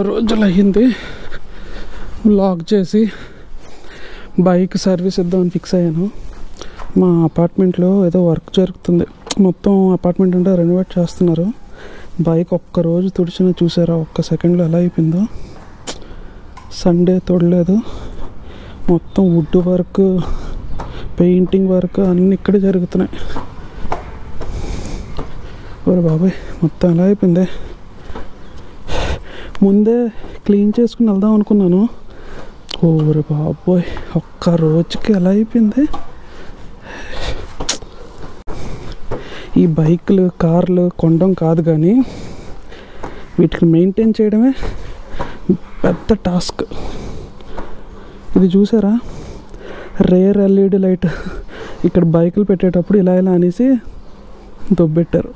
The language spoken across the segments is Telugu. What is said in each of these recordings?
రోజులు అయ్యింది వ్లాగ్ చేసి బైక్ సర్వీస్ ఇద్దామని ఫిక్స్ అయ్యాను. మా అపార్ట్మెంట్లో ఏదో వర్క్ జరుగుతుంది, మొత్తం అపార్ట్మెంట్ అంటే రెనోవేట్ చేస్తున్నారు. బైక్ ఒక్కరోజు తుడిచిన చూసారా, ఒక్క సెకండ్లో ఎలా అయిపోయిందో. సండే తొడలేదు, మొత్తం వుడ్ వర్క్, పెయింటింగ్ వర్క్ అన్నీ ఇక్కడే జరుగుతున్నాయి. ఓరే బాబాయ్, మొత్తం ఎలా అయిపోయింది. ముందే క్లీన్ చేసుకుని వెళ్దాం అనుకున్నాను. ఓరే బాబోయ్, ఒక్క రోజుకి ఎలా అయిపోయింది. ఈ బైక్లు కార్లు కొనడం కాదు కానీ వీటిని మెయింటైన్ చేయడమే పెద్ద టాస్క్. ఇది చూసారా, రేర్ ఎల్ఈడి లైట్ ఇక్కడ బైకులు పెట్టేటప్పుడు ఇలా ఇలా అనేసి దొబ్బెట్టారు.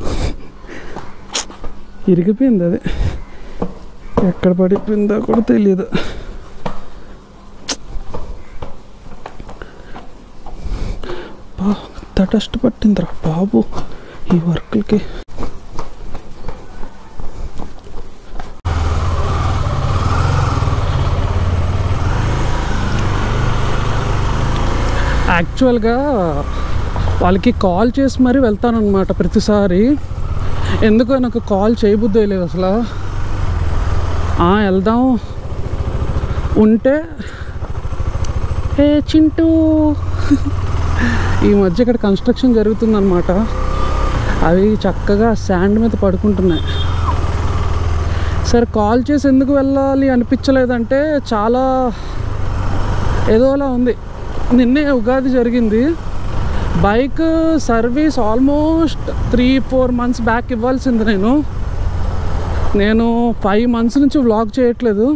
ఇరిగిపోయింది, అది ఎక్కడ పడిపోయిందో కూడా తెలియదు. ఎంత డస్ట్ పట్టిందిరా బాబు ఈ వర్క్లకి. యాక్చువల్గా వాళ్ళకి కాల్ చేసి మరీ వెళ్తానన్నమాట ప్రతిసారి. ఎందుకో నాకు కాల్ చేయబుద్ధి లేదు అసలు. వెళ్దాం ఉంటే ఏ చింటూ ఈ మధ్య ఇక్కడ కన్స్ట్రక్షన్ జరుగుతుందన్నమాట. అవి చక్కగా శాండ్ మీద పడుకుంటున్నాయి. సరే కాల్ చేసి ఎందుకు వెళ్ళాలి అనిపించలేదంటే చాలా ఏదోలా ఉంది. నిన్నే ఉగాది జరిగింది. Bike service almost 3-4 months back ఇవ్వాల్సింది. నేను 5 months నుంచి వ్లాగ్ చేయట్లేదు,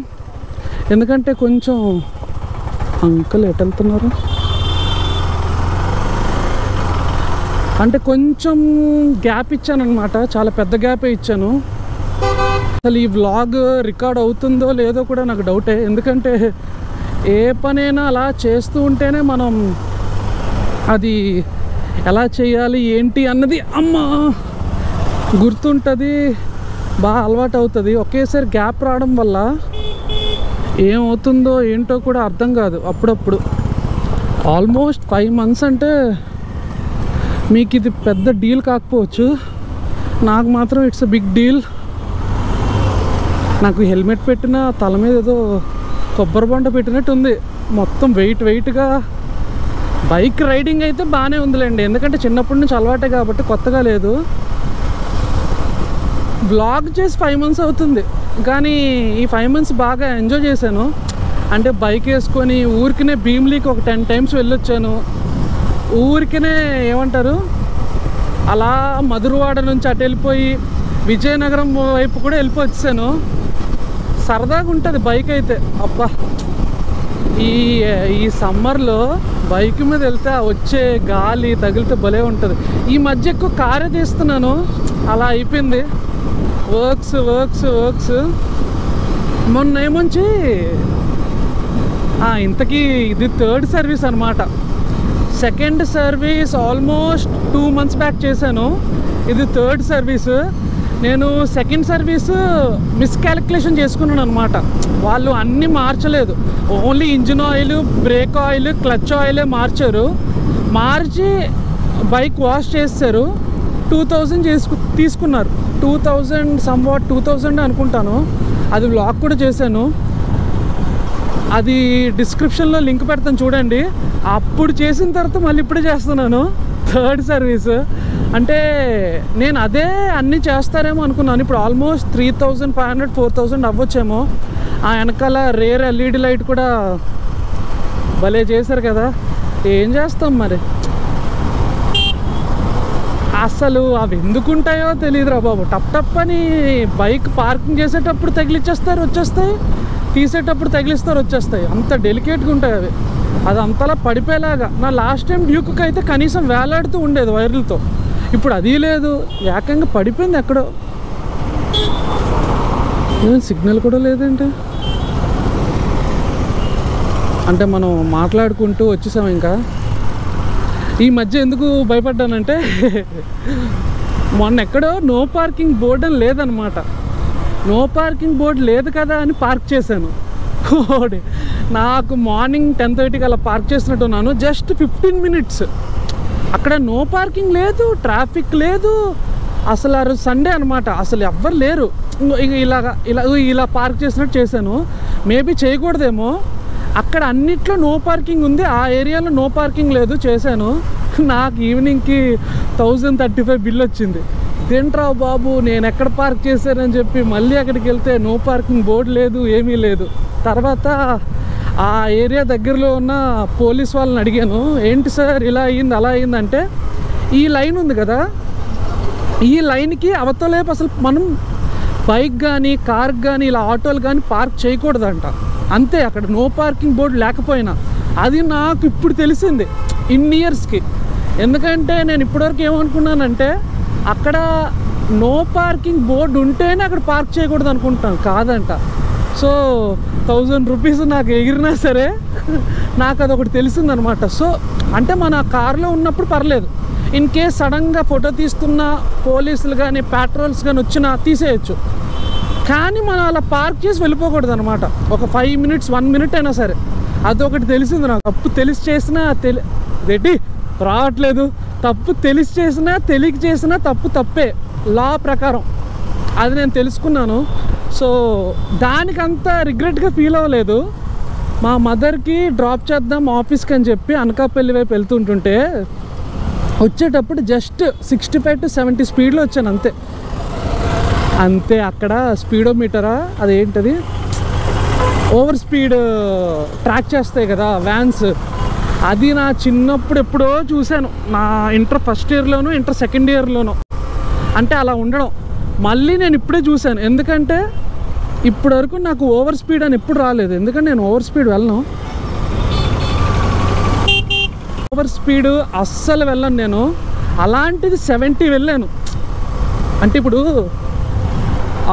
ఎందుకంటే కొంచెం అంకుల్ ఎటు వెళ్తున్నారు అంటే కొంచెం గ్యాప్ ఇచ్చాను అనమాట. చాలా పెద్ద గ్యాపే ఇచ్చాను. అసలు ఈ వ్లాగ్ రికార్డ్ అవుతుందో లేదో కూడా నాకు డౌటే. ఎందుకంటే ఏ పనైనా అలా చేస్తూ ఉంటేనే మనం అది ఎలా చేయాలి ఏంటి అన్నది గుర్తుంటుంది, బాగా అలవాటు అవుతుంది. ఒకేసారి గ్యాప్ రావడం వల్ల ఏమవుతుందో ఏంటో కూడా అర్థం కాదు అప్పుడప్పుడు. ఆల్మోస్ట్ 5 months అంటే మీకు ఇది పెద్ద డీల్ కాకపోవచ్చు, నాకు మాత్రం ఇట్స్ అ బిగ్ డీల్. నాకు హెల్మెట్ పెట్టిన తల మీద ఏదో కొబ్బరి బొండ పెట్టినట్టు ఉంది. మొత్తం వెయిట్గా. బైక్ రైడింగ్ అయితే బాగానే ఉందిలేండి, ఎందుకంటే చిన్నప్పటి నుంచి అలవాటే కాబట్టి కొత్తగా లేదు. బ్లాగ్ చేసి 5 months అవుతుంది, కానీ ఈ 5 months బాగా ఎంజాయ్ చేశాను. అంటే బైక్ వేసుకొని ఊరికినే భీమ్లీకి ఒక 10 times వెళ్ళొచ్చాను. ఊరికినే ఏమంటారు, అలా మధురవాడ నుంచి అటు వెళ్ళిపోయి విజయనగరం వైపు కూడా వెళ్ళిపోవచ్చాను. సరదాగా ఉంటుంది బైక్ అయితే. అబ్బా, ఈ సమ్మర్లో బైక్ మీద వెళ్తే వచ్చే గాలి తగిలితే భలే ఉంటుంది. ఈ మధ్య ఎక్కువ కారే తీస్తున్నాను, అలా అయిపోయింది. వర్క్స్ మొన్న ఏమొచ్చి ఇంతకీ ఇది 3rd సర్వీస్ అనమాట. 2nd service almost 2 months back చేశాను. ఇది 3rd సర్వీస్. నేను 2nd సర్వీస్ మిస్కాలిక్యులేషన్ చేసుకున్నాను అనమాట. వాళ్ళు అన్నీ మార్చలేదు, only engine oil, brake oil, clutch ఆయిలే మార్చారు. మార్చి బైక్ వాష్ చేస్తారు. 2000 తీసుకున్నారు. 2000 అనుకుంటాను. అది వ్లాగ్ కూడా చేశాను, అది డిస్క్రిప్షన్లో లింక్ పెడతాను చూడండి. అప్పుడు చేసిన తర్వాత మళ్ళీ ఇప్పుడే చేస్తున్నాను 3rd సర్వీస్. అంటే నేను అదే అన్నీ చేస్తారేమో అనుకున్నాను. ఇప్పుడు ఆల్మోస్ట్ 3500-4000 అవ్వచ్చేమో. వెనకాల రేర్ ఎల్ఈడి లైట్ కూడా భలే చేశారు కదా. ఏం చేస్తాం మరి, అసలు అవి ఎందుకుంటాయో తెలియదురా బాబు. టప్ అని బైక్ పార్కింగ్ చేసేటప్పుడు తగిలిచ్చేస్తారు, వచ్చేస్తాయి. తీసేటప్పుడు తగిలిస్తారు, వచ్చేస్తాయి. అంత డెలికేట్గా ఉంటాయి అవి. అది అంతలా పడిపోయేలాగా. నా లాస్ట్ టైం డ్యూక్కి అయితే కనీసం వేలాడుతూ ఉండేది వైర్లతో. ఇప్పుడు అది లేదు, ఏకంగా పడిపోయింది ఎక్కడో. సిగ్నల్ కూడా లేదంటే, అంటే మనం మాట్లాడుకుంటూ వచ్చేసాం. ఇంకా ఈ మధ్య ఎందుకు భయపడ్డానంటే మొన్న ఎక్కడో నో పార్కింగ్ బోర్డు అని లేదనమాట. నో పార్కింగ్ బోర్డు లేదు కదా అని పార్క్ చేశాను. నాకు మార్నింగ్ 10:30కి అలా పార్క్ చేసినట్టున్నాను. జస్ట్ 15 minutes అక్కడ నో పార్కింగ్ లేదు, ట్రాఫిక్ లేదు. అసలు ఆ రోజు సండే అనమాట, అసలు ఎవ్వరు లేరు. ఇలా పార్క్ చేసినట్టు చేశాను. మేబీ చేయకూడదేమో, అక్కడ అన్నిట్లో నో పార్కింగ్ ఉంది, ఆ ఏరియాలో నో పార్కింగ్ లేదు. చేశాను. నాకు ఈవినింగ్కి 1035 బిల్ వచ్చింది. ఇదేంట్రావు బాబు, నేను ఎక్కడ పార్క్ చేశానని చెప్పి మళ్ళీ అక్కడికి వెళ్తే నో పార్కింగ్ బోర్డు లేదు, ఏమీ లేదు. తర్వాత ఆ ఏరియా దగ్గరలో ఉన్న పోలీస్ వాళ్ళని అడిగాను, ఏంటి సార్ ఇలా అయ్యింది అలా అయ్యిందంటే, ఈ లైన్ ఉంది కదా, ఈ లైన్కి అవతలేపు అసలు మనం బైక్ కానీ కార్ కానీ ఇలా ఆటోలు కానీ పార్క్ చేయకూడదంట. అంతే, అక్కడ నో పార్కింగ్ బోర్డు లేకపోయినా. అది నాకు ఇప్పుడు తెలిసింది ఇన్ని ఇయర్స్కి. ఎందుకంటే నేను ఇప్పటివరకు ఏమనుకున్నానంటే అక్కడ నో పార్కింగ్ బోర్డు ఉంటేనే అక్కడ పార్క్ చేయకూడదు అనుకుంటాను. కాదంట. సో 1000 రూపీస్ నాకు ఎగిరినా సరే నాకు అదొకటి తెలిసిందనమాట. సో అంటే మన కార్లో ఉన్నప్పుడు పర్లేదు, ఇన్ కేస్ సడన్గా ఫోటో తీస్తున్న పోలీసులు కానీ పెట్రోల్స్ కానీ వచ్చినా తీసేయచ్చు. కానీ మనం అలా పార్క్ చేసి వెళ్ళిపోకూడదు అనమాట. ఒక 5 minutes 1 minute అయినా సరే. అదొకటి తెలిసింది నాకు. తప్పు తెలిసి చేసినా రావట్లేదు. తప్పు తెలిసి చేసినా తెలియక చేసినా తప్పే లా ప్రకారం. అది నేను తెలుసుకున్నాను. సో దానికంతా రిగ్రెట్గా ఫీల్ అవ్వలేదు. మా మదర్కి డ్రాప్ చేద్దాం ఆఫీస్కి అని చెప్పి అనకాపల్లి వైపు వెళ్తుంటుంటే వచ్చేటప్పుడు జస్ట్ 65 to 70 స్పీడ్లో వచ్చాను. అంతే. అక్కడ స్పీడోమీటరా అదేంటది, ఓవర్ స్పీడ్ ట్రాక్ చేస్తాయి కదా వ్యాన్స్, అది నా చిన్నప్పుడు ఎప్పుడో చూశాను. నా ఇంటర్ ఫస్ట్ ఇయర్లోనూ ఇంటర్ సెకండ్ ఇయర్లోనూ అంటే అలా ఉండడం మళ్ళీ నేను ఇప్పుడే చూశాను. ఎందుకంటే ఇప్పటి వరకు నాకు ఓవర్ స్పీడ్ అని ఎప్పుడు రాలేదు. ఎందుకంటే నేను ఓవర్ స్పీడ్ వెళ్ళను, ఓవర్ స్పీడ్ అస్సలు వెళ్ళను నేను. అలాంటిది 70 వెళ్ళాను. అంటే ఇప్పుడు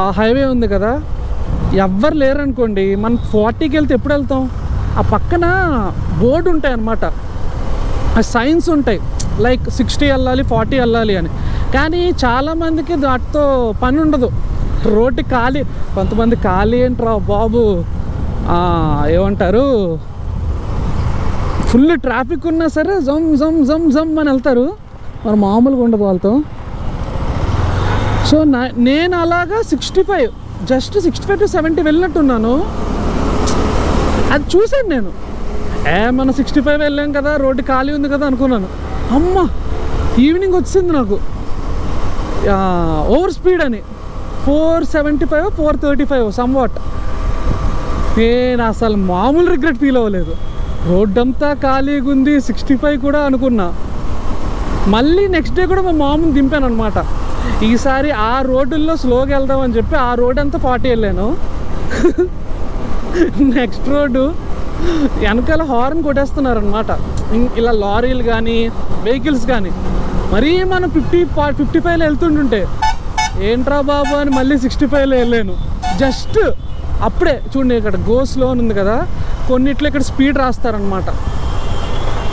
ఆ హైవే ఉంది కదా, ఎవ్వరు లేరనుకోండి, మనం 40కి వెళ్తే ఎప్పుడు వెళ్తాం? ఆ పక్కన బోర్డు ఉంటాయి అన్నమాట, ఆ సైన్స్ ఉంటాయి, లైక్ 60 వెళ్ళాలి 40 వెళ్ళాలి అని. కానీ చాలామందికి దాటితో పని ఉండదు. రోడ్డు ఖాళీ, కొంతమంది ఖాళీ ఏంట్రా బాబు, ఏమంటారు, ఫుల్ ట్రాఫిక్ ఉన్నా సరే జమ్ జమ్ జమ్ జమ్ అని వెళ్తారు. మరి మామూలుగా ఉండదు వాళ్ళతో. సో నేను అలాగా 65 జస్ట్ 65 to 70 వెళ్ళినట్టున్నాను. అది చూశాను నేను. మనం 65 వెళ్ళాం కదా, రోడ్డు ఖాళీ ఉంది కదా అనుకున్నాను. అమ్మ, ఈవినింగ్ వచ్చింది నాకు ఓవర్ స్పీడ్ అని 475 435 సమ్వాట్. నేను అసలు మామూలు రిగ్రెట్ ఫీల్ అవ్వలేదు. రోడ్డంతా ఖాళీగా ఉంది, 65 కూడా అనుకున్నా. మళ్ళీ నెక్స్ట్ డే కూడా మా మామూలు దింపాను అనమాట. ఈసారి ఆ రోడ్డుల్లో స్లోగా వెళ్దామని చెప్పి ఆ రోడ్ అంతా 40 వెళ్ళాను. నెక్స్ట్ రోడ్డు వెనకాల హార్న్ కొట్టేస్తున్నారనమాట, ఇలా లారీలు కానీ వెహికల్స్ కానీ. మరీ మనం 55లో వెళ్తుంటుంటే ఏంట్రా బాబు అని మళ్ళీ 65లో వెళ్ళాను. జస్ట్ అప్పుడే చూడండి, ఇక్కడ గో స్లో అని ఉంది కదా, కొన్నిట్లో ఇక్కడ స్పీడ్ రాస్తారనమాట.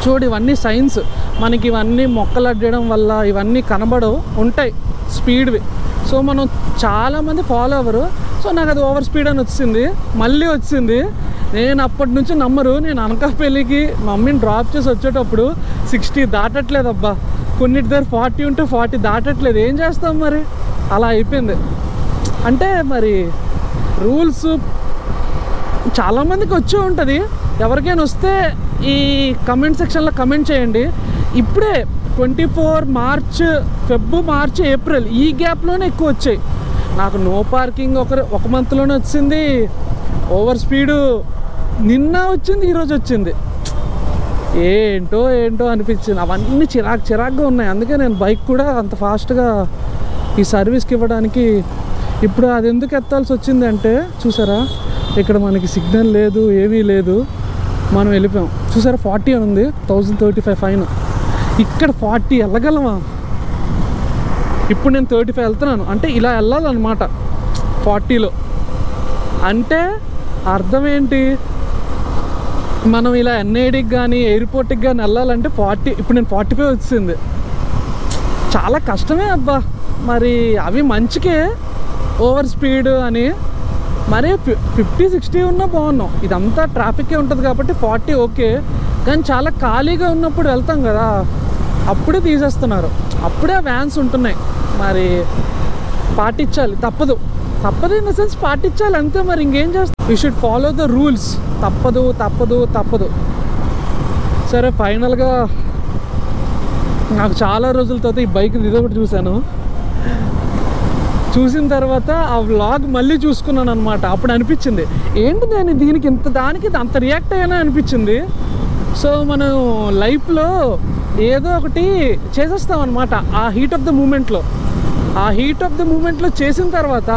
చూడు, ఇవన్నీ సైన్స్. మనకి ఇవన్నీ మొక్కలు అడ్డడం వల్ల ఇవన్నీ కనబడవు, ఉంటాయి స్పీడ్వి. సో మనం చాలామంది ఫాలో అవ్వరు. సో నాకు అది ఓవర్ స్పీడ్ అని వచ్చింది, మళ్ళీ వచ్చింది. నేను అప్పటి నుంచి నమ్మరు, నేను అనకాపల్లికి మమ్మీని డ్రాప్ చేసి వచ్చేటప్పుడు 60 దాటట్లేదు అబ్బా. కొన్నిటి దగ్గర 40 ఉంటే 40 దాటట్లేదు. ఏం చేస్తాం మరి, అలా అయిపోయింది. అంటే మరి రూల్స్ చాలామందికి వచ్చే ఉంటుంది. ఎవరికైనా వస్తే ఈ కమెంట్ సెక్షన్లో కమెంట్ చేయండి. ఇప్పుడే 24 మార్చ్, ఫెబ్రవరి, మార్చ్, ఏప్రిల్ ఈ గ్యాప్లోనే ఎక్కువ వచ్చాయి. నాకు నో పార్కింగ్ ఒక మంత్లోనే వచ్చింది, ఓవర్ స్పీడు నిన్న వచ్చింది, ఈరోజు వచ్చింది. ఏంటో అనిపించింది. అవన్నీ చిరాకుగా ఉన్నాయి. అందుకే నేను బైక్ కూడా అంత ఫాస్ట్గా ఈ సర్వీస్కి ఇవ్వడానికి ఇప్పుడు అది ఎందుకు ఎత్తాల్సి వచ్చింది అంటే, చూసారా ఇక్కడ మనకి సిగ్నల్ లేదు, ఏమీ లేదు, మనం వెళ్ళిపోయాం. చూసారా 40 అని ఉంది, 1035 ఫైన్. ఇక్కడ 40 వెళ్ళగలమా? ఇప్పుడు నేను 35 వెళ్తున్నాను అంటే ఇలా వెళ్ళాలన్నమాట 40లో. అంటే అర్థం ఏంటి, మనం ఇలా ఎన్ఐడికి కానీ ఎయిర్పోర్ట్కి కానీ వెళ్ళాలంటే 40. ఇప్పుడు నేను 45 వచ్చింది. చాలా కష్టమే అబ్బా. మరి అవి మంచికే, ఓవర్ స్పీడ్ అని. మరి 50-60 ఉన్నా బాగున్నాం. ఇదంతా ట్రాఫికే ఉంటుంది కాబట్టి 40 ఓకే, కానీ చాలా ఖాళీగా ఉన్నప్పుడు వెళ్తాం కదా, అప్పుడే తీసేస్తున్నారు, అప్పుడే వ్యాన్స్ ఉంటున్నాయి. మరి పాటించాలి, తప్పదు ఇన్ ద సెన్స్ పాటించాలి అంతే. మరి ఇంకేం చేస్తాం, we should follow the rules. తప్పదు. సరే, ఫైనల్గా నాకు చాలా రోజుల తర్వాత ఈ బైక్ ఇదొకటి చూశాను. చూసిన తర్వాత ఆ వ్లాగ్ మళ్ళీ చూసుకున్నాను అనమాట. అప్పుడు అనిపించింది, ఏంటి నేను దీనికి అంత రియాక్ట్ అయ్యానా అనిపించింది. సో మనం లైఫ్లో ఏదో ఒకటి చేసేస్తాం అనమాట ఆ హీట్ ఆఫ్ ద మూమెంట్లో చేసిన తర్వాత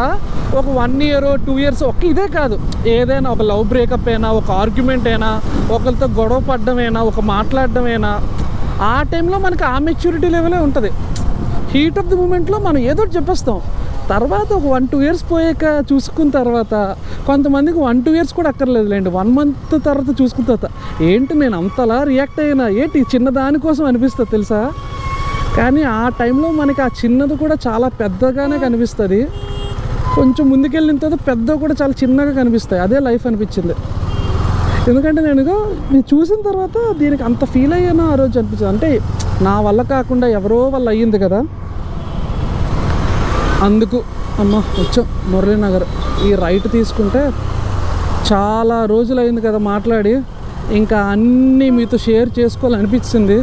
ఒక 1 year 2 years ఇదే కాదు, ఏదైనా ఒక లవ్ బ్రేకప్ అయినా, ఒక ఆర్గ్యుమెంట్ అయినా, ఒకరితో గొడవ పడ్డమైనా, ఒక మాట్లాడడమైనా, ఆ టైంలో మనకి ఆ మెచ్యూరిటీ లెవెలే ఉంటుంది. హీట్ ఆఫ్ ది మూమెంట్లో మనం ఏదో చెప్పేస్తాం. తర్వాత ఒక 1-2 years పోయాక చూసుకున్న తర్వాత, కొంతమందికి 1-2 years కూడా అక్కర్లేదులేండి, 1 month తర్వాత చూసుకున్న తర్వాత ఏంటి నేను అంతలా రియాక్ట్ అయినా, ఏంటి చిన్న దానికోసం అనిపిస్తుంది తెలుసా. కానీ ఆ టైంలో మనకి ఆ చిన్నది కూడా చాలా పెద్దగానే కనిపిస్తుంది. కొంచెం ముందుకెళ్ళిన తర్వాత పెద్ద కూడా చాలా చిన్నగా కనిపిస్తాయి. అదే లైఫ్ అనిపించింది. ఎందుకంటే నేను చూసిన తర్వాత దీనికి అంత ఫీల్ అయ్యాను ఆ రోజు అనిపించింది. అంటే నా వల్ల కాకుండా ఎవరో వల్ల అయ్యింది కదా, అందుకు వచ్చాం మురళీనగర్. ఈ రైట్ తీసుకుంటే చాలా రోజులు అయింది కదా మాట్లాడి, ఇంకా అన్నీ మీతో షేర్ చేసుకోవాలనిపించింది.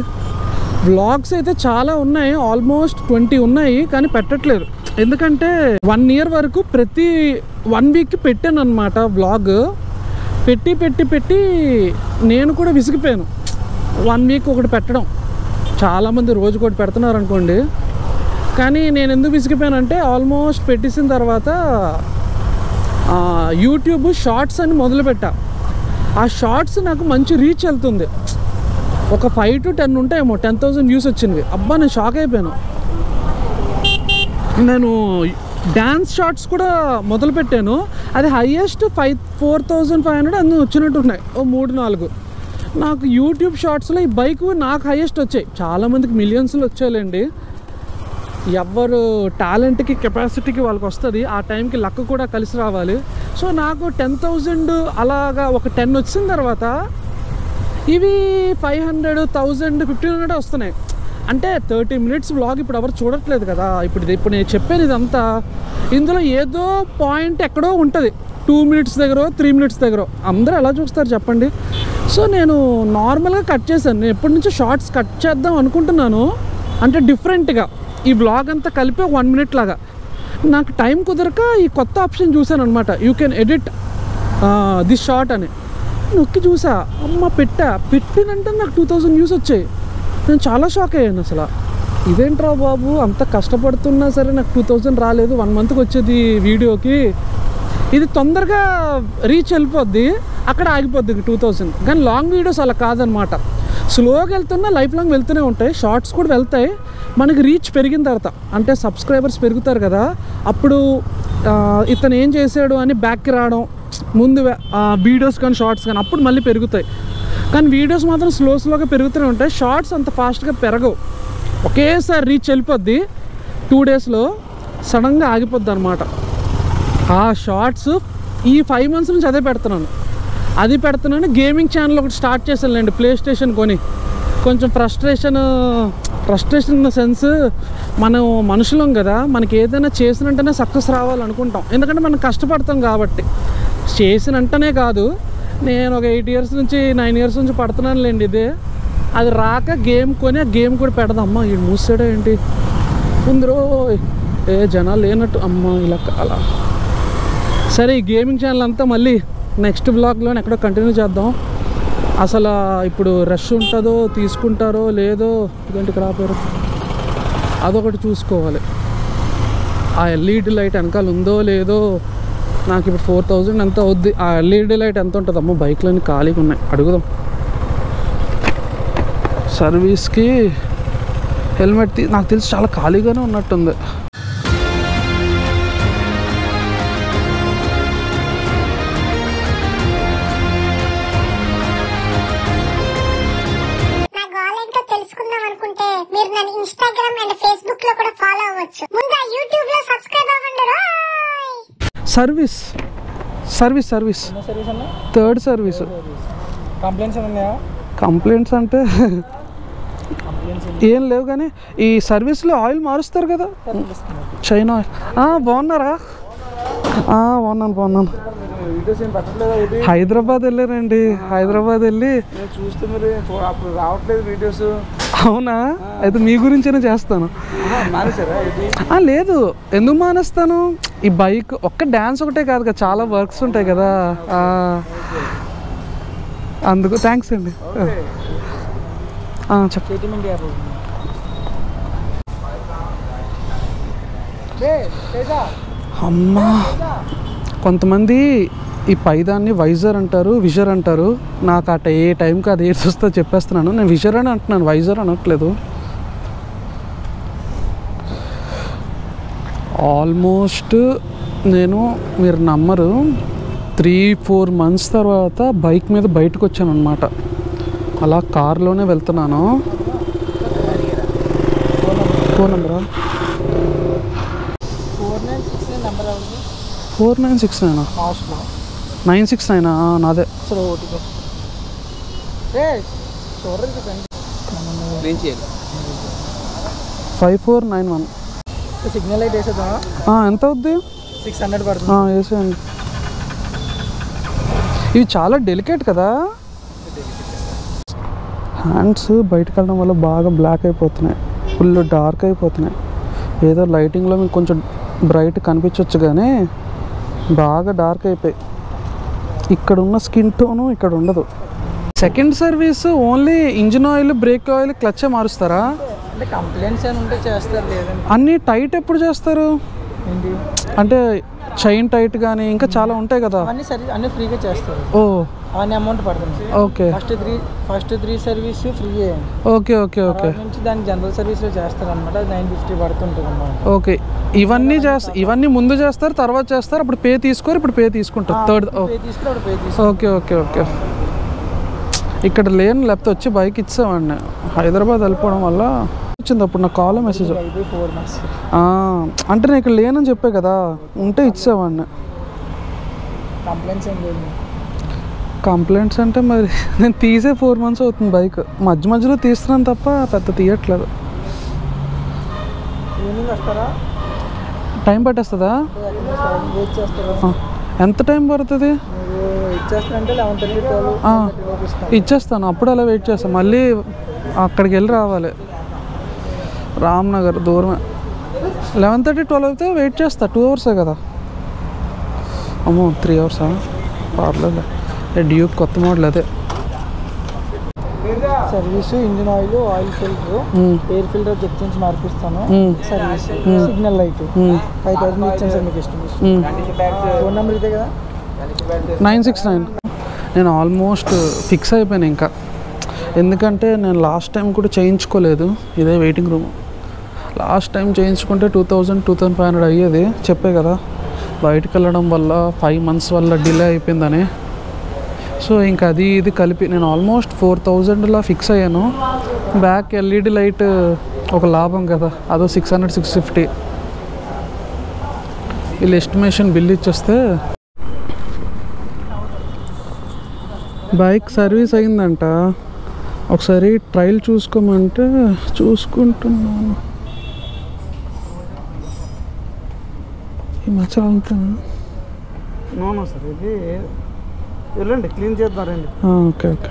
వ్లాగ్స్ అయితే చాలా ఉన్నాయి, ఆల్మోస్ట్ 20 ఉన్నాయి, కానీ పెట్టట్లేదు. ఎందుకంటే 1 year వరకు ప్రతి 1 week పెట్టాను అనమాట వ్లాగ్. పెట్టి నేను కూడా విసిగిపోయాను. 1 week ఒకటి పెట్టడం, చాలామంది రోజుకి ఒకటి పెడుతున్నారు అనుకోండి. కానీ నేను ఎందుకు విసిగిపోయానంటే, ఆల్మోస్ట్ పెట్టేసిన తర్వాత యూట్యూబ్ షార్ట్స్ అని మొదలుపెట్టా. ఆ షార్ట్స్ నాకు మంచి రీచ్ వెళ్తుంది. ఒక 5 to 10 ఉంటాయేమో, 10,000 views వచ్చింది. అబ్బా, నేను షాక్ అయిపోయాను. నేను డ్యాన్స్ షార్ట్స్ కూడా మొదలుపెట్టాను, అది హైయెస్ట్ 4,500 అన్నీ వచ్చినట్టున్నాయి, ఓ 3-4. నాకు యూట్యూబ్ షార్ట్స్లో ఈ బైక్ నాకు హైయెస్ట్ వచ్చాయి. చాలామందికి మిలియన్స్లో వచ్చాయండి. ఎవరు టాలెంట్కి కెపాసిటీకి వాళ్ళకి వస్తుంది, ఆ టైంకి లక్ కూడా కలిసి రావాలి. సో నాకు 10,000 అలాగా ఒక 10 వచ్చిన తర్వాత ఇవి 500, 1000, 1,500 వస్తున్నాయి. అంటే 30 minutes వ్లాగ్ ఇప్పుడు ఎవరు చూడట్లేదు కదా. ఇప్పుడు నేను చెప్పాను ఇదంతా, ఇందులో ఏదో పాయింట్ ఎక్కడో ఉంటుంది, 2 minutes దగ్గర, 3 minutes దగ్గర. అందరూ ఎలా చూస్తారు చెప్పండి. సో నేను నార్మల్గా కట్ చేశాను. నేను ఎప్పటి నుంచో షార్ట్స్ కట్ చేద్దాం అనుకుంటున్నాను, అంటే డిఫరెంట్గా ఈ వ్లాగ్ అంతా కలిపి 1 minute లాగా. నాకు టైం కుదరక ఈ కొత్త ఆప్షన్ చూశాను అనమాట, you can edit this short అని. నొక్కి చూసా, అమ్మ పెట్టినంటే నాకు 2,000 views వచ్చాయి. నేను చాలా షాక్ అయ్యాను అసలు. ఇదేంట్రా బాబు, అంత కష్టపడుతున్నా సరే నాకు 2,000 రాలేదు. 1 monthకి వచ్చేది వీడియోకి. ఇది తొందరగా రీచ్ వెళ్ళిపోద్ది, అక్కడ ఆగిపోద్ది 2,000. కానీ లాంగ్ వీడియోస్ అలా కాదనమాట, స్లోగా వెళ్తున్నా లైఫ్ లాంగ్ వెళ్తూనే ఉంటాయి. షార్ట్స్ కూడా వెళ్తాయి. మనకి రీచ్ పెరిగిన తర్వాత, అంటే సబ్స్క్రైబర్స్ పెరుగుతారు కదా, అప్పుడు ఇతను ఏం చేశాడు అని బ్యాక్కి రావడం, ముందు వీడియోస్ కానీ షార్ట్స్ కానీ అప్పుడు మళ్ళీ పెరుగుతాయి. కానీ వీడియోస్ మాత్రం స్లోగా పెరుగుతూనే ఉంటాయి. షార్ట్స్ అంత ఫాస్ట్గా పెరగవు, ఒకేసారి రీచ్ వెళ్ళిపోద్ది. 2 daysలో సడన్గా ఆగిపోద్ది అనమాట. ఆ షార్ట్స్ ఈ 5 months నుంచి అదే పెడుతున్నాను. గేమింగ్ ఛానల్ ఒకటి స్టార్ట్ చేశానులేండి, ప్లే స్టేషన్ కొని. కొంచెం ఫ్రస్ట్రేషన్ ఇన్ ద సెన్స్, మనం మనుషులం కదా, మనకి ఏదైనా చేసినంటేనే సక్సెస్ రావాలనుకుంటాం. ఎందుకంటే మనం కష్టపడతాం కాబట్టి. చేసినంటనే కాదు, నేను ఒక 8 years నుంచి 9 years నుంచి పడుతున్నాను లేండి ఇదే. అది రాక గేమ్ కొని, ఆ గేమ్ కూడా పెడదామ్మా, ఈ మూసాడా ఏంటి ముందరో జనాలు లేనట్టు, అమ్మ ఇలా అలా. సరే, ఈ గేమింగ్ ఛానల్ అంతా మళ్ళీ నెక్స్ట్ వ్లాగ్లో ఎక్కడో కంటిన్యూ చేద్దాం. అసలు ఇప్పుడు రష్ ఉంటుందో, తీసుకుంటారో లేదో, ఇదేంటి ఇక్కడ ఆపారు, అదొకటి చూసుకోవాలి. ఆ ఎల్ఈడి లైట్ వెనకాల ఉందో లేదో. నాకు ఇప్పుడు 4,000 ఎంత అవుద్ది, ఆ ఎల్ఈడి లైట్ ఎంత ఉంటుంది? అమ్మో, బైక్లన్నీ ఖాళీగా ఉన్నాయి, అడుగుదాం. సర్వీస్కి హెల్మెట్ నాకు తెలిసి చాలా ఖాళీగానే ఉన్నట్టుంది. తెలుసుకుందాం అనుకుంటే మీరు నన్ను ఇన్స్టాగ్రామ్ అండ్ ఫేస్బుక్ లో కూడా ఫాలో అవ్వచ్చు. ముందు యూట్యూబ్ లో సబ్స్క్రైబ్ అవ్వండి. Service third service. కంప్లైంట్స్ అంటే ఏం లేవు, కానీ ఈ సర్వీస్లో ఆయిల్ మారుస్తారు కదా, చైనా ఆయిల్. బాగున్నారా? బాగున్నాను. హైదరాబాద్ వెళ్ళారండి. హైదరాబాద్ వెళ్ళి చూస్తే మరి అప్పుడు రావట్లేదు వీడియోస్. అవునా? అయితే మీ గురించైనా చేస్తాను. లేదు, ఎందుకు మానేస్తాను? ఈ బైక్ ఒక్క డ్యాన్స్ ఒకటే కాదు కదా, చాలా వర్క్స్ ఉంటాయి కదా, అందుకు. థ్యాంక్స్ అండి. చెప్పండి. అమ్మా, కొంతమంది ఈ పైదాన్ని వైజర్ అంటారు, విజర్ అంటారు. నాకు ఏ టైంకి అది ఏది వస్తుందో చెప్పేస్తున్నాను. నేను విజర్ అని అంటున్నాను, వైజర్ అనట్లేదు. ఆల్మోస్ట్ మీరు నమ్మరు, 3-4 months తర్వాత బైక్ మీద బయటకు వచ్చాను అనమాట. అలా కార్లోనే వెళ్తున్నాను. ఫోన్ నెంబరా? 4969 969 నాదే. 5491. సిగ్నల్ లైట్ వేసేదా? ఎంత అవుద్ది? 600 పడుతుంది. వేసేయండి. ఇవి చాలా డెలికేట్ కదా. హ్యాండ్స్ బయటకు వెళ్ళడం వల్ల బాగా బ్లాక్ అయిపోతున్నాయి, ఫుల్ డార్క్ అయిపోతున్నాయి. ఏదో లైటింగ్లో మీకు కొంచెం బ్రైట్ కనిపించవచ్చు, కానీ బాగా డార్క్ అయిపోయి ఇక్కడ ఉన్న స్కిన్ టోను ఇక్కడ ఉండదు. Second service only engine oil, brake oil, clutch మారుస్తారా? అంటే కంప్లైంట్స్ అని ఉంటే చేస్తారు. లేదండి. అన్నీ టైట్ ఎప్పుడు చేస్తారు? అంటే చైన్ టైట్ కానీ ఇంకా చాలా ఉంటాయి కదా, అన్నీ ఫ్రీగా చేస్తారు. అవన్నీ అమౌంట్ పడుతుంది. Okay. First 3 service free. Okay okay okay. నుంచి దానికి జనరల్ సర్వీస్లో చేస్తారు అనమాట. 950 పడుతుంటుంది అన్నమాట. ఓకే. ఇవన్నీ ముందు చేస్తారు, తర్వాత చేస్తారు, అప్పుడు పే తీసుకోరు, ఇప్పుడు పే తీసుకుంటారు. Third okay okay okay. ఇక్కడ లేను, లేకపోతే వచ్చి బైక్ ఇచ్చేవాడిని. హైదరాబాద్ వెళ్ళిపోవడం వల్ల వచ్చింది. అప్పుడు నాకు కాల్ మెసేజ్, అంటే నేను ఇక్కడ లేనని చెప్పే కదా, ఉంటే ఇచ్చేవాడిని. కంప్లైంట్స్ అంటే మరి నేను తీసే 4 months అవుతుంది బైక్. మధ్యలో తీస్తున్నాను తప్ప పెద్ద తీయట్లేదు. టైం పట్టేస్తుందా? ఎంత టైం పడుతుంది? ఇచ్చేస్తాను, అప్పుడు అలా వెయిట్ చేస్తాను. మళ్ళీ అక్కడికి వెళ్ళి రావాలి, రామ్నగర్ దూరమే. 11:30-12 అయితే వెయిట్ చేస్తా. 2 hours కదా. అమ్మో 3 hours పర్లేదు. డ్యూక్ కొత్త మోడల్ అదే. Service, engine oil, oil filter, air filter check చేసి మార్పిస్తాను. సర్వీస్, సిగ్నల్ లైట్ 5000 ఇచ్చాను సార్. మీకు ఇష్టం. ఫోన్ నెంబర్ ఇదే కదా, 969. నేను ఆల్మోస్ట్ ఫిక్స్ అయిపోయాను ఇంకా, ఎందుకంటే నేను లాస్ట్ టైం కూడా చేయించుకోలేదు. ఇదే వెయిటింగ్ రూమ్. లాస్ట్ టైం చేయించుకుంటే 2000-2500 అయ్యేది. చెప్పే కదా, బయటకు వెళ్ళడం వల్ల 5 months వల్ల డిలే అయిపోయిందని. సో ఇంకా అది ఇది కలిపి నేను ఆల్మోస్ట్ 4000లా ఫిక్స్ అయ్యాను. బ్యాక్ ఎల్ఈడి లైట్ ఒక లాభం కదా, అదో 600-650. వీళ్ళు ఎస్టిమేషన్ బిల్ ఇచ్చేస్తే. బైక్ సర్వీస్ అయిందంట, ఒకసారి ట్రయల్ చూసుకోమంటే చూసుకుంటున్నాను. ఈ మచ్చ అంతేనా? నో సార్, ఇది వెళ్ళండి, క్లీన్ చేద్దారండి. Okay okay.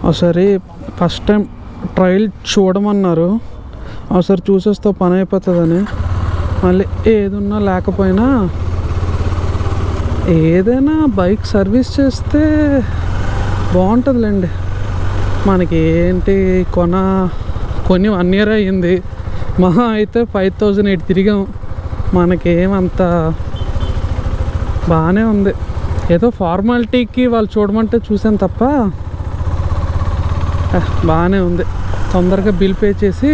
ఒకసారి ఫస్ట్ టైం ట్రయల్ చూడమన్నారు, ఒకసారి చూసేస్తే పని అయిపోతుందని. మళ్ళీ ఏదున్నా లేకపోయినా ఏదైనా బైక్ సర్వీస్ చేస్తే బాగుంటుందిలేండి. మనకి ఏంటి, కొని 1 year అయ్యింది, మహా అయితే 5008 తిరిగాం. మనకేమంత బాగానే ఉంది. ఏదో ఫార్మాలిటీకి వాళ్ళు చూడమంటే చూసాను తప్ప బాగానే ఉంది. తొందరగా బిల్ పే చేసి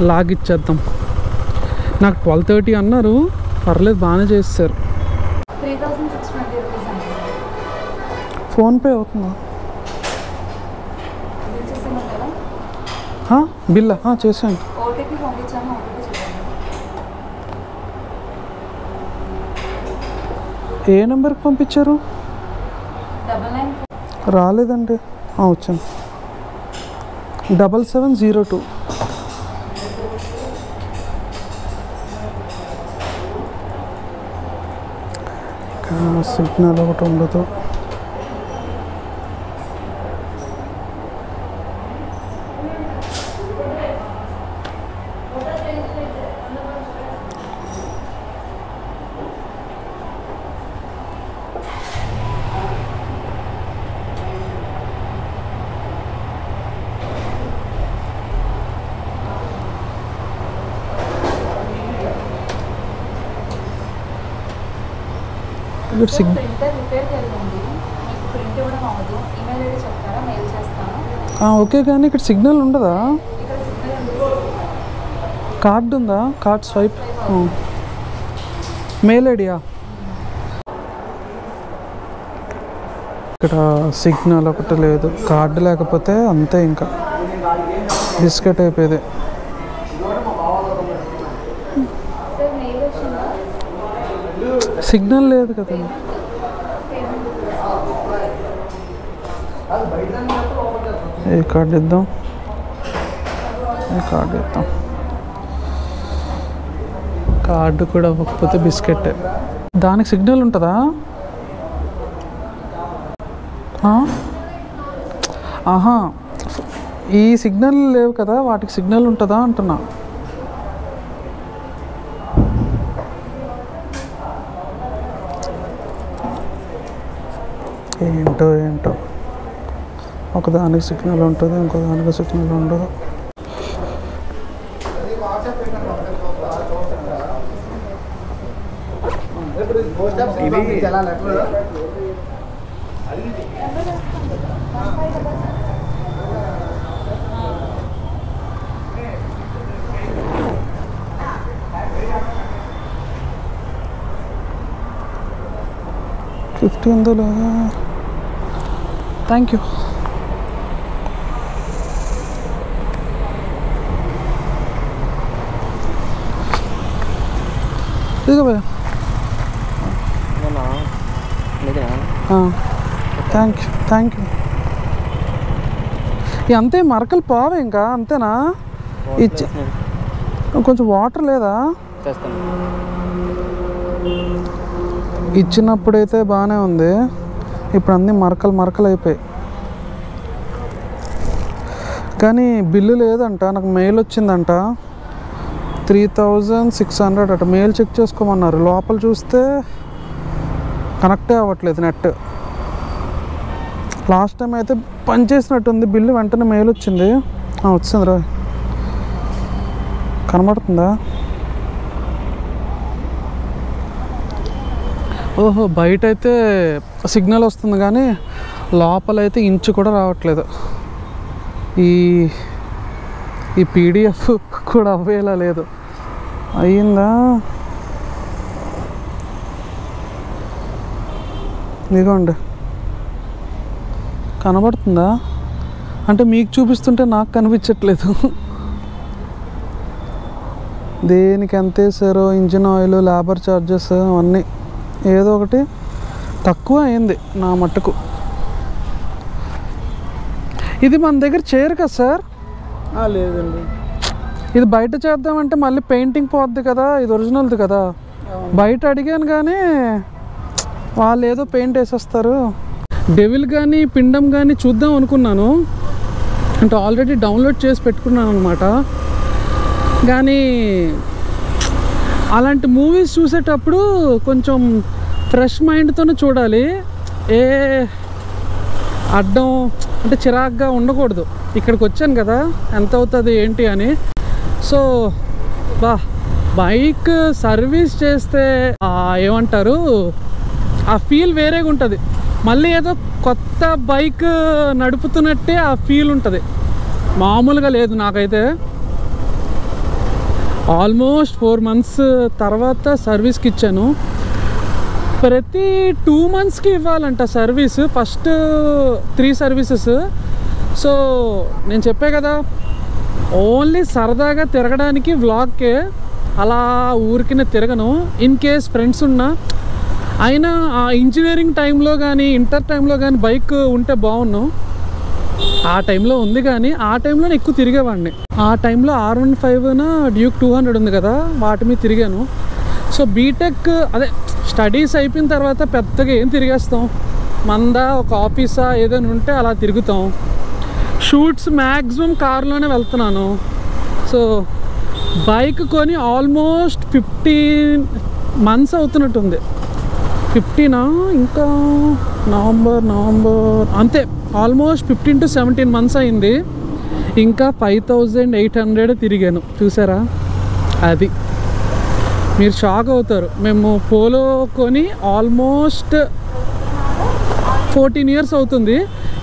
లాగిచ్చేద్దాం. నాకు 1230 అన్నారు, పర్లేదు బాగానే చేస్తారు. 3620 రూపీస్ అండి. ఫోన్పే అవుతుందా? చేసేమన్నారా? బిల్లా చేసాను. ఓటీపీ పంపించాను, ఓటీపీ చెప్పండి. ఏ నెంబర్కి పంపించారు? 99 రాలేదండి. వచ్చాను 7702. సిగ్నల్ ఒకటి ఉండదు. ప్రింటర్ రిపేర్కి వెళ్ళండి, మీకు ప్రింట్ ఇవ్వడం అవ్వదు. ఈమెయిల్ ఐడి చెప్తారా, మెయిల్ చేస్తాను. ఓకే, కానీ ఇక్కడ సిగ్నల్ ఉండదా? ఇక్కడ సిగ్నల్ ఉంది. కార్డు ఉందా? Card swipe mail idea? ఇక్కడ సిగ్నల్ ఒకటి లేదు. కార్డు లేకపోతే అంతే, ఇంకా బిస్కెట్ అయిపోయేది. సార్ మెయిల్ వచ్చిందా? సిగ్నల్ లేదు కదా. ఏ కార్డు ఇద్దాం? కార్డు కూడా ఇవ్వకపోతే బిస్కెట్. దానికి సిగ్నల్ ఉంటుందా? ఈ సిగ్నల్ లేవు కదా, వాటికి సిగ్నల్ ఉంటుందా అంటున్నా. ఏంటో ఒకదానికి సిగ్నల్ ఉంటుంది, ఇంకో దానికి సిగ్నల్ ఉండదు. $50 ఉందో లేదా? Thank you. ఇదిగో భయ్యా. Thank you. అంతే, మరకలు పోవే ఇంకా అంతేనా? కొంచెం వాటర్ లేదా? ఇచ్చినప్పుడైతే బాగానే ఉంది, ఇప్పుడు అన్నీ మరకలు అయిపోయాయి. కానీ బిల్లు లేదంట, నాకు మెయిల్ వచ్చిందంట 3600 అట. మెయిల్ చెక్ చేసుకోమన్నారు. లోపల చూస్తే కనెక్టే అవ్వట్లేదు నెట్. లాస్ట్ టైం అయితే పనిచేసినట్టుంది. బిల్లు వెంటనే మెయిల్ వచ్చింది. వచ్చింది రా, కనబడుతుందా? ఓహో, బయట అయితే సిగ్నల్ వస్తుంది కానీ లోపలైతే ఇంచు కూడా రావట్లేదు. ఈ పీడిఎఫ్ కూడా అవ్వేలా లేదు. అయ్యిందా? ఇదిగోండి, కనబడుతుందా? అంటే మీకు చూపిస్తుంటే నాకు కనిపించట్లేదు. దేనికి ఎంత వేసారో, ఇంజిన్ ఆయిల్, లేబర్ ఛార్జెస్ అవన్నీ ఏదో ఒకటి తక్కువ అయింది నా మట్టుకు. ఇది మన దగ్గర చేయరు కదా సార్? లేదండి, ఇది బయట చేద్దామంటే మళ్ళీ పెయింటింగ్ పోద్ది కదా, ఇది ఒరిజినల్ది కదా. బయట అడిగాను కానీ వాళ్ళు ఏదో పెయింట్ వేసేస్తారు. డెవిల్ కానీ పిండం కానీ చూద్దాం అనుకున్నాను, అంటే ఆల్రెడీ డౌన్లోడ్ చేసి పెట్టుకున్నాను అనమాట. కానీ అలాంటి మూవీస్ చూసేటప్పుడు కొంచెం ఫ్రెష్ మైండ్తోనే చూడాలి. అడ్డం అంటే చిరాగ్గా ఉండకూడదు. ఇక్కడికి వచ్చాను కదా, ఎంత అవుతుంది ఏంటి అని. సో బైక్ సర్వీస్ చేస్తే ఏమంటారు, ఆ ఫీల్ వేరేగా ఉంటుంది. మళ్ళీ ఏదో కొత్త బైక్ నడుపుతున్నట్టే ఆ ఫీల్ ఉంటుంది, మామూలుగా లేదు. నాకైతే ఆల్మోస్ట్ 4 months తర్వాత సర్వీస్కి ఇచ్చాను. ప్రతి 2 monthsకి ఇవ్వాలంట సర్వీస్, ఫస్ట్ 3 సర్వీసెస్. సో నేను చెప్పే కదా, ఓన్లీ సరదాగా తిరగడానికి వ్లాగ్కే, అలా ఊరికినే తిరగను. ఇన్ కేస్ ఫ్రెండ్స్ ఉన్నా, అయినా ఆ ఇంజనీరింగ్ టైంలో కానీ ఇంటర్ టైంలో కానీ బైక్ ఉంటే బాగున్నాను. ఆ టైంలో ఉంది కానీ ఆ టైంలో ఎక్కువ తిరిగేవాడిని. ఆ టైంలో R15 డ్యూక్ 200 ఉంది కదా, వాటి మీద తిరిగాను. సో బీటెక్ అదే స్టడీస్ అయిపోయిన తర్వాత పెద్దగా ఏం తిరిగేస్తాం, మందా ఒక ఆఫీసా ఏదైనా ఉంటే అలా తిరుగుతాం. షూట్స్ మ్యాక్సిమం కార్లోనే వెళ్తున్నాను. సో బైక్ కొని ఆల్మోస్ట్ 15 months అవుతున్నట్టుంది. 15 ఇంకా నవంబర్ అంతే, ఆల్మోస్ట్ 15 to 17 months అయింది. ఇంకా 5800 తిరిగాను. చూసారా, అది మీరు షాక్ అవుతారు. మేము పోలో కొని ఆల్మోస్ట్ 14 years అవుతుంది,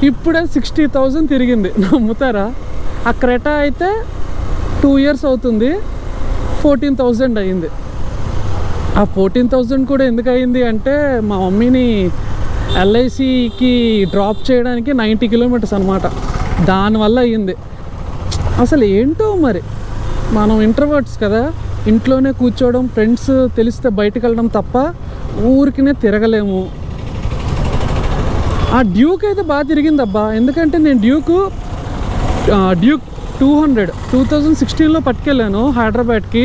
ఇప్పుడే 60,000 తిరిగింది. నమ్ముతారా? ఆ క్రెటా అయితే 2 years అవుతుంది, 14,000 అయింది. ఆ 14,000 కూడా ఎందుకు అయింది అంటే మా మమ్మీని LICకి డ్రాప్ చేయడానికి 90 kilometers అనమాట, దానివల్ల అయ్యింది. అసలు ఏంటో మరి, మనం ఇంట్రోవర్ట్స్ కదా, ఇంట్లోనే కూర్చోవడం, ఫ్రెండ్స్ తెలిస్తే బయటకు వెళ్ళడం తప్ప ఊరికినే తిరగలేము. ఆ డ్యూక్ అయితే బాగా తిరిగిందబ్బా, ఎందుకంటే నేను డ్యూక్ 200 2016లో పట్టుకెళ్ళాను హైదరాబాద్కి.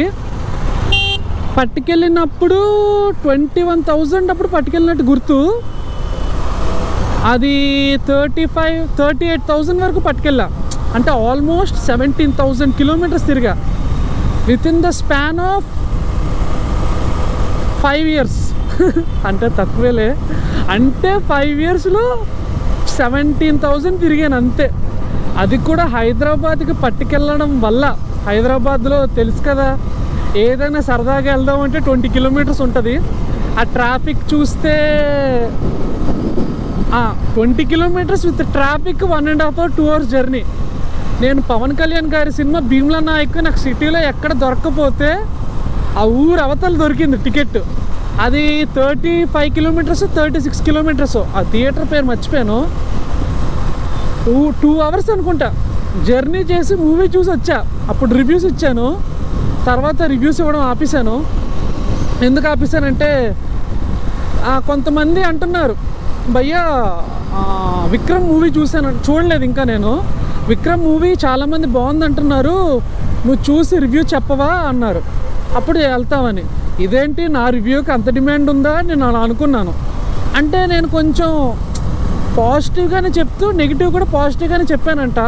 పట్టుకెళ్ళినప్పుడు 21,000 అప్పుడు పట్టుకెళ్ళినట్టు గుర్తు. అది 38,000 వరకు పట్టుకెళ్ళా, అంటే ఆల్మోస్ట్ 17,000 kilometers తిరిగా within the span of 5 years. అంటే తక్కువేలే, అంటే 5 yearsలో 17,000 తిరిగాను అంతే. అది కూడా హైదరాబాద్కి పట్టుకెళ్ళడం వల్ల. హైదరాబాద్లో తెలుసు కదా, ఏదైనా సరదాగా వెళ్దామంటే 20 kilometers ఉంటుంది. ఆ ట్రాఫిక్ చూస్తే 20 kilometers with traffic 1.5 or 2 hours journey. నేను పవన్ కళ్యాణ్ గారి సినిమా భీమ్లా నాయక్ నాకు సిటీలో ఎక్కడ దొరకకపోతే ఆ ఊరు అవతల దొరికింది టికెట్. అది 35 kilometers 36 kilometers. ఆ థియేటర్ పేరు మర్చిపోయాను. 2 hours అనుకుంటా జర్నీ చేసి మూవీ చూసి వచ్చా. అప్పుడు రివ్యూస్ ఇచ్చాను, తర్వాత రివ్యూస్ ఇవ్వడం ఆపేశాను. ఎందుకు ఆపేశానంటే కొంతమంది అంటున్నారు, భయ్యా విక్రమ్ మూవీ చూశాను, చూడలేదు ఇంకా నేను. విక్రమ్ మూవీ చాలామంది బాగుంది అంటున్నారు, నువ్వు చూసి రివ్యూ చెప్పవా అన్నారు. అప్పుడు వెళ్తామని. ఇదేంటి నా రివ్యూకి అంత డిమాండ్ ఉందా నేను అలా అనుకున్నాను. అంటే నేను కొంచెం పాజిటివ్గానే చెప్తూ నెగిటివ్ కూడా పాజిటివ్గానే చెప్పానంట.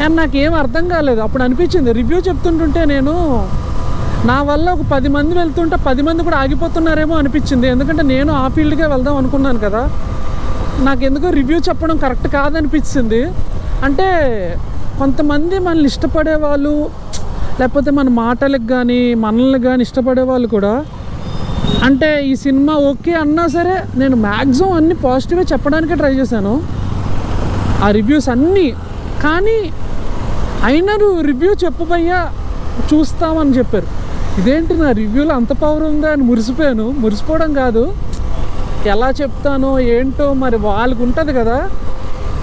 అండ్ నాకేం అర్థం కాలేదు. అప్పుడు అనిపించింది రివ్యూ చెప్తుంటుంటే నేను నా వల్ల ఒక 10 మంది వెళ్తుంటే 10 మంది కూడా ఆగిపోతున్నారేమో అనిపించింది. ఎందుకంటే నేను ఆ ఫీల్డ్కే వెళ్దాం అనుకున్నాను కదా, నాకెందుకో రివ్యూ చెప్పడం కరెక్ట్ కాదనిపించింది. అంటే కొంతమంది మనల్ని ఇష్టపడే వాళ్ళు, లేకపోతే మన మాటలకు కానీ మనల్ని కానీ ఇష్టపడే వాళ్ళు కూడా, అంటే ఈ సినిమా ఓకే అన్నా సరే నేను మ్యాక్సిమం అన్నీ పాజిటివ్గా చెప్పడానికే ట్రై చేశాను ఆ రివ్యూస్ అన్నీ. కానీ అయినా నువ్వు రివ్యూ చెప్పబయ్యా చూస్తామని చెప్పారు. ఇదేంటి నా రివ్యూలో అంత పవర్ ఉందా అని మురిసిపోయాను. మురిసిపోవడం కాదు, ఎలా చెప్తానో ఏంటో మరి వాళ్ళకు ఉంటుంది కదా.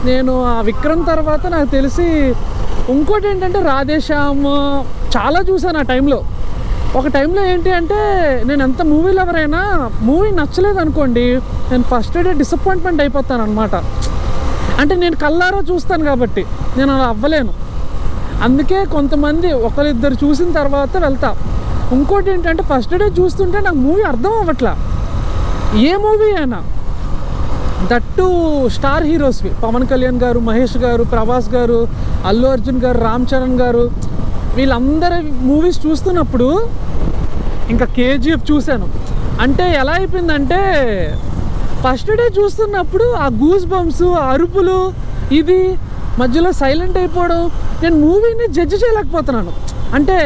నేను ఆ విక్రమ్ తర్వాత నాకు తెలిసి ఇంకోటి ఏంటంటే రాధేశ్యామ్ చాలా చూసాను ఆ టైంలో. ఒక టైంలో ఏంటి అంటే నేను ఎంత మూవీ లవరైనా మూవీ నచ్చలేదు అనుకోండి, నేను ఫస్ట్ డే డిసప్పాయింట్మెంట్ అయిపోతాను అనమాట. అంటే నేను కళ్ళారా చూస్తాను కాబట్టి నేను అలా అవ్వలేను. అందుకే కొంతమంది ఒకరిద్దరు చూసిన తర్వాత వెళ్తా. ఇంకోటి ఏంటంటే ఫస్ట్ డే చూస్తుంటే నాకు మూవీ అర్థం అవ్వట్లా, ఏ మూవీ అయినా. దట్టు స్టార్ హీరోస్వి, పవన్ కళ్యాణ్ గారు, మహేష్ గారు, ప్రభాస్ గారు, అల్లు అర్జున్ గారు, రామ్ చరణ్ గారు, వీళ్ళందరి మూవీస్ చూస్తున్నప్పుడు ఇంకా KGF చూశాను. అంటే ఎలా అయిపోయిందంటే ఫస్ట్ డే చూస్తున్నప్పుడు ఆ గూస్ బంప్స్, ఆ అరుపులు, ఇది మధ్యలో సైలెంట్ అయిపోవడం, నేను మూవీని జడ్జి చేయలేకపోతున్నాను. అంటే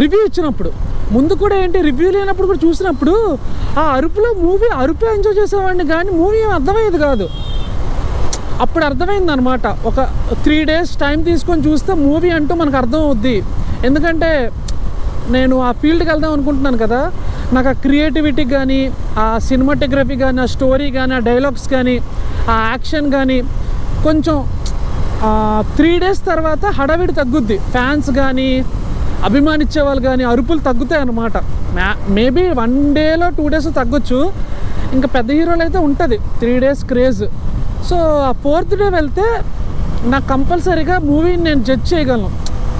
రివ్యూ ఇచ్చినప్పుడు ముందు కూడా ఏంటి, రివ్యూ లేనప్పుడు కూడా చూసినప్పుడు ఆ అరుపులో మూవీ అరుపే ఎంజాయ్ చేసేవాడిని, కానీ మూవీ ఏం అర్థమయ్యేది కాదు. అప్పుడు అర్థమైంది అనమాట. ఒక 3 days టైం తీసుకొని చూస్తే మూవీ అంటూ మనకు అర్థం అవుద్ది. ఎందుకంటే నేను ఆ ఫీల్డ్కి వెళ్దాం అనుకుంటున్నాను కదా, నాకు ఆ క్రియేటివిటీ కానీ, ఆ సినిమాటోగ్రఫీ కానీ, ఆ స్టోరీ కానీ, ఆ డైలాగ్స్ కానీ, ఆ యాక్షన్ కానీ, కొంచెం 3 days తర్వాత హడావిడి తగ్గుద్ది. ఫ్యాన్స్ కానీ అభిమానించే వాళ్ళు కానీ అరుపులు తగ్గుతాయి అన్నమాట. Maybe 1 dayలో 2 days తగ్గొచ్చు. ఇంకా పెద్ద హీరోలు అయితే ఉంటుంది 3 days క్రేజ్. సో ఆ 4th day వెళ్తే నాకు కంపల్సరీగా మూవీని నేను జడ్జ్ చేయగలను.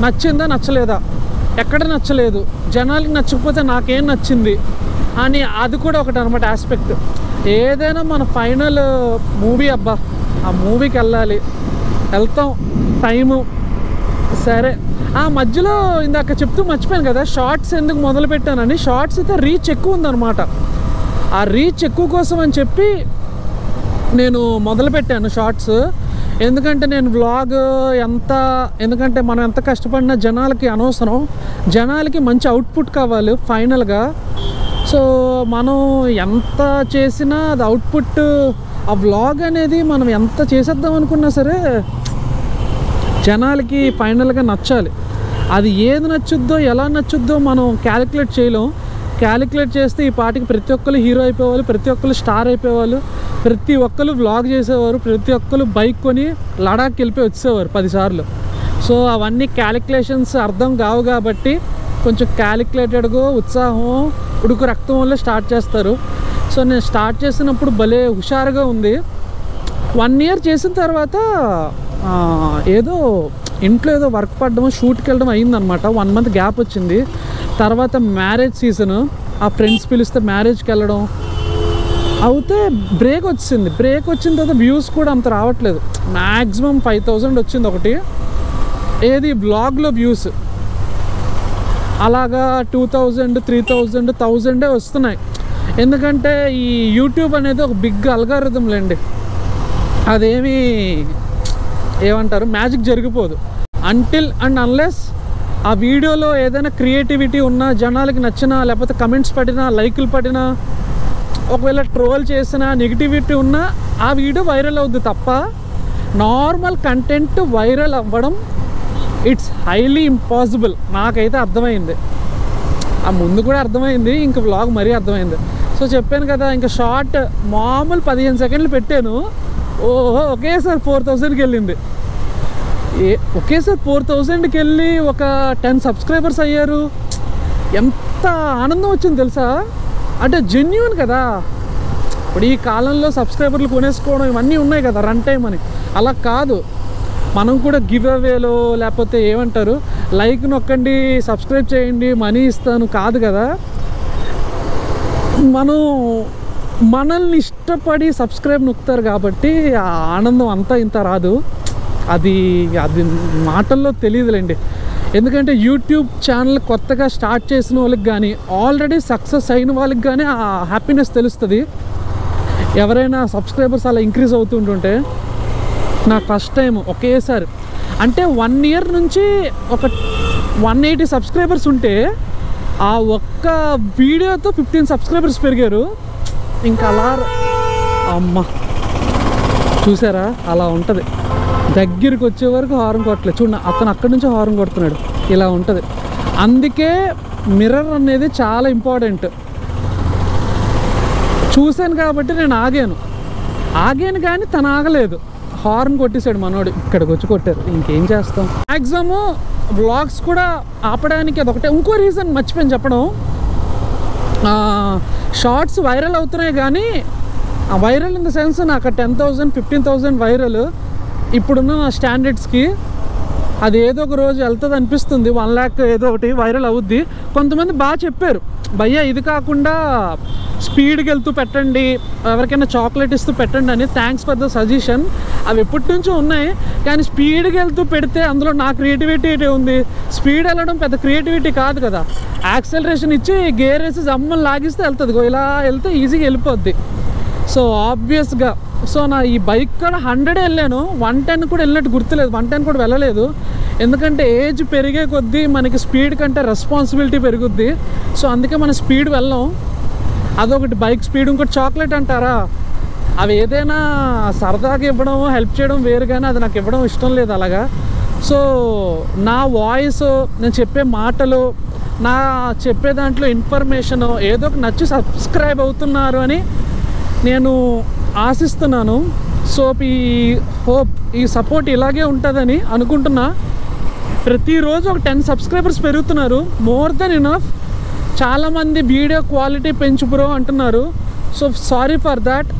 నచ్చిందా నచ్చలేదా, ఎక్కడ నచ్చలేదు, జనాలకి నచ్చకపోతే నాకేం నచ్చింది అని. అది కూడా ఒకటి అనమాట ఆస్పెక్ట్. ఏదైనా మన ఫైనల్ మూవీ అబ్బా, ఆ మూవీకి వెళ్ళాలి, వెళ్తాం టైము సరే. ఆ మధ్యలో ఇందాక చెప్తూ మర్చిపోయాను కదా షార్ట్స్ ఎందుకు మొదలు పెట్టానని. షార్ట్స్ అయితే రీచ్ ఎక్కువ ఉందన్నమాట. ఆ రీచ్ ఎక్కువ కోసం అని చెప్పి నేను మొదలుపెట్టాను షార్ట్స్. ఎందుకంటే నేను వ్లాగ్ ఎందుకంటే మనం ఎంత కష్టపడినా జనాలకి అనవసరం, జనాలకి మంచి అవుట్పుట్ కావాలి ఫైనల్గా. సో మనం ఎంత చేసినా అది అవుట్పుట్, ఆ వ్లాగ్ అనేది మనం ఎంత చేసేద్దాం అనుకున్నా సరే జనాలకి ఫైనల్గా నచ్చాలి. అది ఏది నచ్చుద్దో ఎలా నచ్చుద్దో మనం క్యాలిక్యులేట్ చేయలేం. క్యాలిక్యులేట్ చేస్తే ఈ పాటికి ప్రతి ఒక్కరు హీరో అయిపోవాలి, ప్రతి ఒక్కరు స్టార్ అయిపోవాలి, ప్రతి ఒక్కరు వ్లాగ్ చేసేవారు, ప్రతి ఒక్కరు బైక్ కొని లడాఖ్కి వెళ్ళిపోయి వచ్చేవారు 10 సార్లు. సో అవన్నీ క్యాలిక్యులేషన్స్ అర్థం కావు కాబట్టి కొంచెం క్యాలిక్యులేటెడ్గా ఉత్సాహం ఉడుకు రక్తం వల్ల స్టార్ట్ చేస్తారు. సో నేను స్టార్ట్ చేసినప్పుడు భలే హుషారుగా ఉంది. 1 year చేసిన తర్వాత ఏదో ఇంట్లో ఏదో వర్క్ పడడం, షూట్కి వెళ్ళడం అయిందనమాట. 1 month గ్యాప్ వచ్చింది. తర్వాత మ్యారేజ్ సీజన్, ఆ ఫ్రెండ్స్ పిలిస్తే మ్యారేజ్కి వెళ్ళడం అయితే బ్రేక్ వచ్చింది. బ్రేక్ వచ్చిన తర్వాత వ్యూస్ కూడా అంత రావట్లేదు. మ్యాక్సిమం 5000 వచ్చింది ఒకటి, ఏది బ్లాగ్లో వ్యూస్. అలాగా 2000, 3000, 1000 వస్తున్నాయి. ఎందుకంటే ఈ యూట్యూబ్ అనేది ఒక బిగ్ అల్గారిథం లేండి. అదేమీ ఏమంటారు మ్యాజిక్ జరిగిపోదు. అంటిల్ అండ్ అన్లెస్ ఆ వీడియోలో ఏదైనా క్రియేటివిటీ ఉన్నా, జనాలకి నచ్చినా, లేకపోతే కమెంట్స్ పడినా, లైకులు పడినా, ఒకవేళ ట్రోల్ చేసినా, నెగిటివిటీ ఉన్నా ఆ వీడియో వైరల్ అవుద్ది తప్ప నార్మల్ కంటెంట్ వైరల్ అవ్వడం ఇట్స్ హైలీ ఇంపాసిబుల్. నాకైతే అర్థమైంది. ఆ ముందు కూడా అర్థమైంది, ఇంకా వ్లాగ్ మరీ అర్థమైంది. సో చెప్పాను కదా, ఇంకా షార్ట్ మామూలు 15 సెకండ్లు పెట్టాను, ఓహో ఒకేసారి 4000కి వెళ్ళింది. ఒకేసారి 4000కి వెళ్ళి ఒక 10 సబ్స్క్రైబర్స్ అయ్యారు. ఎంత ఆనందం వచ్చింది తెలుసా. అంటే జెన్యూన్ కదా. ఇప్పుడు ఈ కాలంలో సబ్స్క్రైబర్లు కొనేసుకోవడం ఇవన్నీ ఉన్నాయి కదా, రన్ టైం అని. అలా కాదు, మనం కూడా గివ్ అవేలో లేకపోతే ఏమంటారు లైక్ నొక్కండి, సబ్స్క్రైబ్ చేయండి, మనీ ఇస్తాను కాదు కదా. మనం మనల్ని ఇష్టపడి సబ్స్క్రైబ్ నొక్కుతారు కాబట్టి ఆ ఆనందం అంతా ఇంత రాదు. అది మాటల్లో తెలియదులేండి. ఎందుకంటే యూట్యూబ్ ఛానల్ కొత్తగా స్టార్ట్ చేసిన వాళ్ళకి కానీ, ఆల్రెడీ సక్సెస్ అయిన వాళ్ళకి కానీ ఆ హ్యాపీనెస్ తెలుస్తుంది. ఎవరైనా సబ్స్క్రైబర్స్ అలా ఇంక్రీజ్ అవుతుంటుంటే, నాకు ఫస్ట్ టైం ఒకేసారి అంటే 1 year నుంచి ఒక 180 సబ్స్క్రైబర్స్ ఉంటే ఆ ఒక్క వీడియోతో 15 సబ్స్క్రైబర్స్ పెరిగారు. ఇంకా అలా అమ్మ చూసారా, అలా ఉంటుంది. దగ్గరికి వచ్చే వరకు హార్న్ కొట్టలేదు. చూడండి, అతను అక్కడి నుంచి హార్న్ కొడుతున్నాడు. ఇలా ఉంటుంది. అందుకే మిర్రర్ అనేది చాలా ఇంపార్టెంట్. చూశాను కాబట్టి నేను ఆగాను కానీ తను ఆగలేదు. హార్న్ కొట్టేశాడు మనోడు. ఇక్కడికి వచ్చి కొట్టారు, ఇంకేం చేస్తాం. మ్యాక్సిమము వ్లాగ్స్ కూడా ఆపడానికి అదొకటే. ఇంకో రీజన్ మర్చిపోయాను చెప్పడం, షార్ట్స్ వైరల్ అవుతున్నాయి కానీ వైరల్ ఇన్ ద సెన్స్ నాకు 10,000, 15,000 వైరల్ ఇప్పుడున్న నా స్టాండర్డ్స్కి. అది ఏదో ఒక రోజు వెళ్తుంది అనిపిస్తుంది. 1 lakh ఏదో ఒకటి వైరల్ అవుద్ది. కొంతమంది బాగా చెప్పారు, భయ్యా ఇది కాకుండా స్పీడ్కి వెళ్తూ పెట్టండి, ఎవరికైనా చాక్లెట్ ఇస్తూ పెట్టండి అని. Thanks for the suggestion. అవి ఎప్పటి నుంచో ఉన్నాయి కానీ స్పీడ్కి వెళ్తూ పెడితే అందులో నా క్రియేటివిటీ ఉంది. స్పీడ్ వెళ్ళడం పెద్ద క్రియేటివిటీ కాదు కదా. యాక్సెలరేషన్ ఇచ్చి గేర్ వేసి జమ్మని లాగిస్తే వెళ్తుంది, ఇలా వెళ్తే ఈజీగా వెళ్ళిపోద్ది. సో ఆబ్వియస్గా నా ఈ బైక్ కూడా 100 వెళ్ళాను, 110 కూడా వెళ్ళినట్టు గుర్తులేదు, 110 కూడా వెళ్ళలేదు. ఎందుకంటే ఏజ్ పెరిగే కొద్దీ మనకి స్పీడ్ కంటే రెస్పాన్సిబిలిటీ పెరుగుద్ది. సో అందుకే మనం స్పీడ్ వెళ్ళాం. అదొకటి బైక్ స్పీడ్. ఇంకోటి చాక్లెట్ అంటారా, అవి ఏదైనా సరదాగా ఇవ్వడం, హెల్ప్ చేయడం వేరు, కానీ అది నాకు ఇవ్వడం ఇష్టం లేదు అలాగా. సో నా వాయిస్, నేను చెప్పే మాటలు, నా చెప్పే దాంట్లో ఇన్ఫర్మేషన్ ఏదో ఒక నచ్చి సబ్స్క్రైబ్ అవుతున్నారు అని నేను ఆశిస్తున్నాను. సో ఈ సపోర్ట్ ఇలాగే ఉంటుందని అనుకుంటున్నా. ప్రతిరోజు ఒక 10 సబ్స్క్రైబర్స్ పెరుగుతున్నారు, మోర్ దెన్ ఇనఫ్. చాలామంది వీడియో క్వాలిటీ పెంచు బ్రో అంటున్నారు. So sorry for that.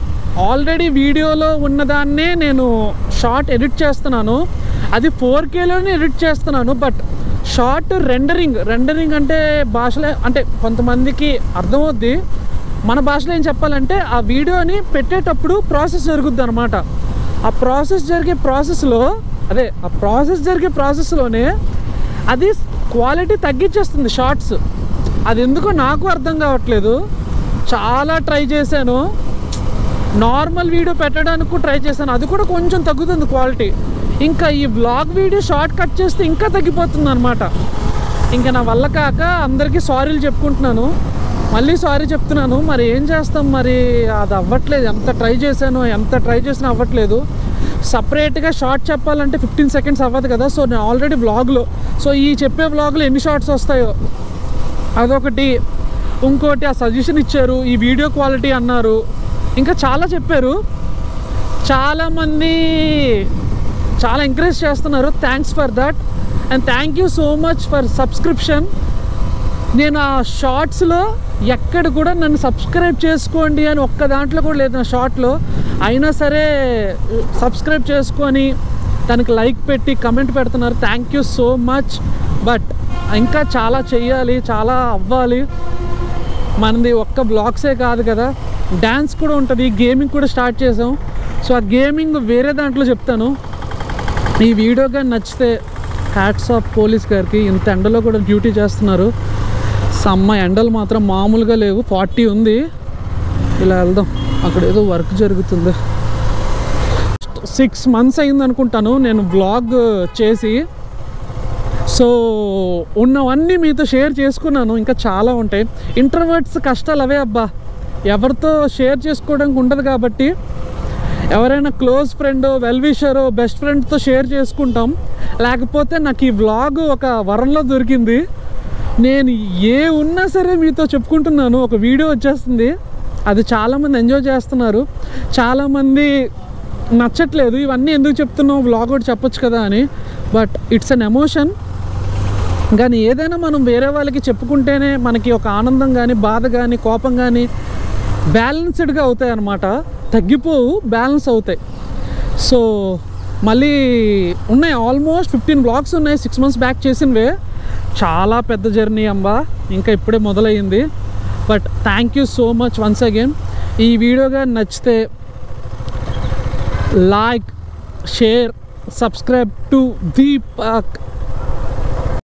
Already వీడియోలో ఉన్నదాన్నే నేను షార్ట్ ఎడిట్ చేస్తున్నాను, అది 4Kలోనే ఎడిట్ చేస్తున్నాను. బట్ షార్ట్ రెండరింగ్ అంటే భాషలో అంటే కొంతమందికి అర్థమవుద్ది, మన భాషలో ఏం చెప్పాలంటే ఆ వీడియోని పెట్టేటప్పుడు ప్రాసెస్ జరుగుద్ది అనమాట. ఆ ప్రాసెస్ జరిగే ప్రాసెస్లోనే అది క్వాలిటీ తగ్గించేస్తుంది షార్ట్స్. అది ఎందుకో నాకు అర్థం కావట్లేదు. చాలా ట్రై చేశాను, నార్మల్ వీడియో పెట్టడానికి ట్రై చేశాను, అది కూడా కొంచెం తగ్గుతుంది క్వాలిటీ. ఇంకా ఈ వ్లాగ్ వీడియో షార్ట్ కట్ చేస్తే ఇంకా తగ్గిపోతుంది అనమాట. ఇంకా నా వల్ల కాక అందరికీ సారీలు చెప్పుకుంటున్నాను, మళ్ళీ సారీ చెప్తున్నాను. మరి ఏం చేస్తాం, మరి అది అవ్వట్లేదు. ఎంత ట్రై చేసినా అవ్వట్లేదు. సపరేట్గా షార్ట్ చెప్పాలంటే 15 సెకండ్స్ అవ్వదు కదా. సో నేను ఆల్రెడీ వ్లాగ్లో, సో ఈ చెప్పే వ్లాగ్లో ఎన్ని షార్ట్స్ వస్తాయో అదొకటి. ఇంకోటి ఆ సజెషన్ ఇచ్చారు, ఈ వీడియో క్వాలిటీ అన్నారు, ఇంకా చాలా చెప్పారు. చాలామంది చాలా ఎంకరేజ్ చేస్తున్నారు. Thanks for that and thank you so much for subscription. నేను ఆ షార్ట్స్లో ఎక్కడ కూడా నన్ను సబ్స్క్రైబ్ చేసుకోండి అని ఒక్క దాంట్లో కూడా లేదు నా షార్ట్లో. అయినా సరే సబ్స్క్రైబ్ చేసుకొని దానికి లైక్ పెట్టి కమెంట్ పెడుతున్నారు. Thank you so much. But ఇంకా చాలా చెయ్యాలి, చాలా అవ్వాలి. మనది ఒక్క బ్లాగ్సే కాదు కదా, డ్యాన్స్ కూడా ఉంటుంది, గేమింగ్ కూడా స్టార్ట్ చేసాం. సో ఆ గేమింగ్ వేరే దాంట్లో చెప్తాను. ఈ వీడియో కానీ నచ్చితే హ్యాట్స్ ఆఫ్ పోలీస్ గారికి. ఇంత ఎండలో కూడా డ్యూటీ చేస్తున్నారు. సమ్మ ఎండలు మాత్రం మామూలుగా లేవు, 40 ఉంది. ఇలా వెళ్దాం, అక్కడ ఏదో వర్క్ జరుగుతుంది. 6 months అయింది అనుకుంటాను నేను వ్లాగ్ చేసి. సో ఉన్నవన్నీ మీతో షేర్ చేసుకున్నాను, ఇంకా చాలా ఉంటాయి. ఇంట్రోవర్ట్స్ కష్టాలు అవే అబ్బా, ఎవరితో షేర్ చేసుకోవడానికి ఉండదు కాబట్టి ఎవరైనా close friend, well wisher, best ఫ్రెండ్తో షేర్ చేసుకుంటాం. లేకపోతే నాకు ఈ వ్లాగ్ ఒక వరంలో దొరికింది. నేను ఉన్నా సరే మీతో చెప్పుకుంటున్నాను, ఒక వీడియో వచ్చేస్తుంది. అది చాలామంది ఎంజాయ్ చేస్తున్నారు, చాలామంది నచ్చట్లేదు. ఇవన్నీ ఎందుకు చెప్తున్నావు, వ్లాగ్ కూడా చెప్పొచ్చు కదా అని. But it's an emotion. కానీ ఏదైనా మనం వేరే వాళ్ళకి చెప్పుకుంటేనే మనకి ఒక ఆనందం కానీ, బాధ కానీ, కోపం కానీ బ్యాలెన్స్డ్గా అవుతాయి అన్నమాట. తగ్గిపోవు, బ్యాలెన్స్ అవుతాయి. సో మళ్ళీ ఉన్నాయి, ఆల్మోస్ట్ 15 బ్లాగ్స్ ఉన్నాయి 6 months బ్యాక్ చేసినవే. చాలా పెద్ద జర్నీ అమ్మా, ఇంకా ఇప్పుడే మొదలయ్యింది. But thank you so much once again. ఈ వీడియోగా నచ్చితే like, share, subscribe to Deepak